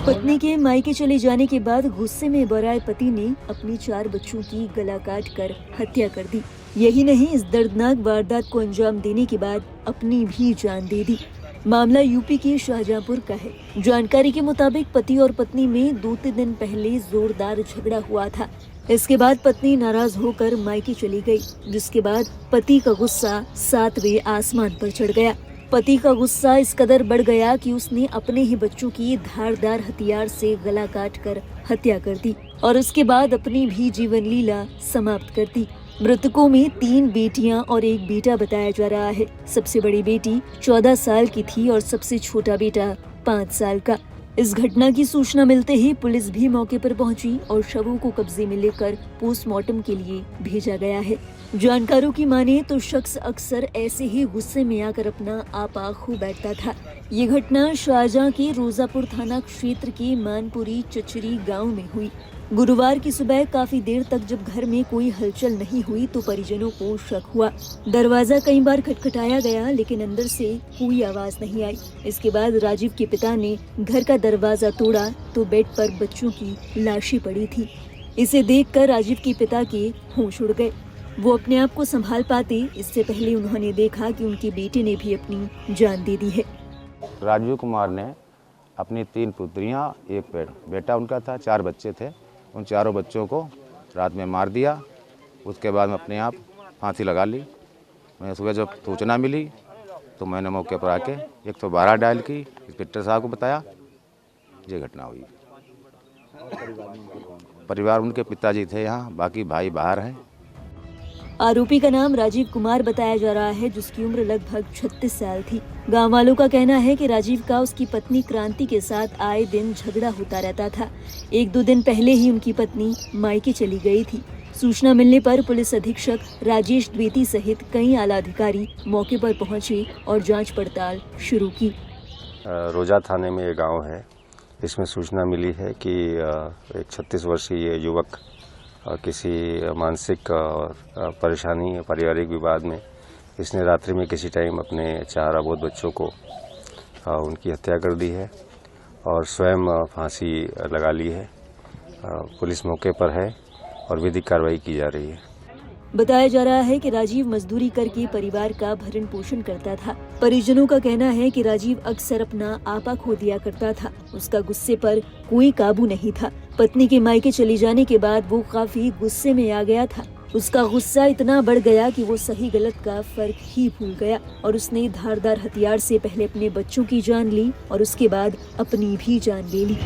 पत्नी के मायके चले जाने के बाद गुस्से में बराए पति ने अपने 4 बच्चों की गला काट कर हत्या कर दी। यही नहीं, इस दर्दनाक वारदात को अंजाम देने के बाद अपनी भी जान दे दी। मामला यूपी के शाहजहांपुर का है। जानकारी के मुताबिक पति और पत्नी में 2-3 दिन पहले जोरदार झगड़ा हुआ था। इसके बाद पत्नी नाराज होकर मायके चली गई, जिसके बाद पति का गुस्सा 7वें आसमान पर चढ़ गया। पति का गुस्सा इस कदर बढ़ गया कि उसने अपने ही बच्चों की धारदार हथियार से गला काटकर हत्या कर दी और उसके बाद अपनी भी जीवन लीला समाप्त कर दी। मृतकों में 3 बेटियां और 1 बेटा बताया जा रहा है। सबसे बड़ी बेटी 14 साल की थी और सबसे छोटा बेटा 5 साल का। इस घटना की सूचना मिलते ही पुलिस भी मौके पर पहुंची और शवों को कब्जे में लेकर पोस्टमार्टम के लिए भेजा गया है। जानकारों की माने तो शख्स अक्सर ऐसे ही गुस्से में आकर अपना आपा खो बैठता था। ये घटना शाहजहां के रोजापुर थाना क्षेत्र के मानपुरी चचरी गांव में हुई। गुरुवार की सुबह काफी देर तक जब घर में कोई हलचल नहीं हुई तो परिजनों को शक हुआ। दरवाजा कई बार खटखटाया गया लेकिन अंदर से कोई आवाज नहीं आई। इसके बाद राजीव के पिता ने घर का दरवाजा तोड़ा तो बेड पर बच्चों की लाशें पड़ी थी। इसे देखकर राजीव के पिता के होश उड़ गए। वो अपने आप को संभाल पाते इससे पहले उन्होंने देखा कि उनके बेटे ने भी अपनी जान दे दी है। राजीव कुमार ने अपनी 3 पुत्रियां, 1 बेटा उनका था, 4 बच्चे थे। उन चारों बच्चों को रात में मार दिया। उसके बाद में अपने आप फांसी लगा ली। मैं सुबह जब सूचना मिली तो मैंने मौके पर आके 112 डायल की, इंस्पेक्टर साहब को बताया, ये घटना हुई। परिवार उनके पिताजी थे यहाँ, बाकी भाई बाहर हैं। आरोपी का नाम राजीव कुमार बताया जा रहा है, जिसकी उम्र लगभग 36 साल थी। गांव वालों का कहना है कि राजीव का उसकी पत्नी क्रांति के साथ आए दिन झगड़ा होता रहता था। 1-2 दिन पहले ही उनकी पत्नी मायके चली गई थी। सूचना मिलने पर पुलिस अधीक्षक राजेश द्विवेदी सहित कई आला अधिकारी मौके पर पहुंचे और जांच पड़ताल शुरू की। रोजा थाने में ये गाँव है। इसमें सूचना मिली है कि एक 36 वर्षीय युवक किसी मानसिक परेशानी, पारिवारिक विवाद में इसने रात्रि में किसी टाइम अपने 4 अबोध बच्चों को उनकी हत्या कर दी है और स्वयं फांसी लगा ली है। पुलिस मौके पर है और विधिक कार्रवाई की जा रही है। बताया जा रहा है कि राजीव मजदूरी करके परिवार का भरण पोषण करता था। परिजनों का कहना है कि राजीव अक्सर अपना आपा खो दिया करता था। उसका गुस्से पर कोई काबू नहीं था। पत्नी के मायके चले जाने के बाद वो काफी गुस्से में आ गया था। उसका गुस्सा इतना बढ़ गया कि वो सही गलत का फर्क ही भूल गया और उसने धारदार हथियार से पहले अपने बच्चों की जान ली और उसके बाद अपनी भी जान ले ली।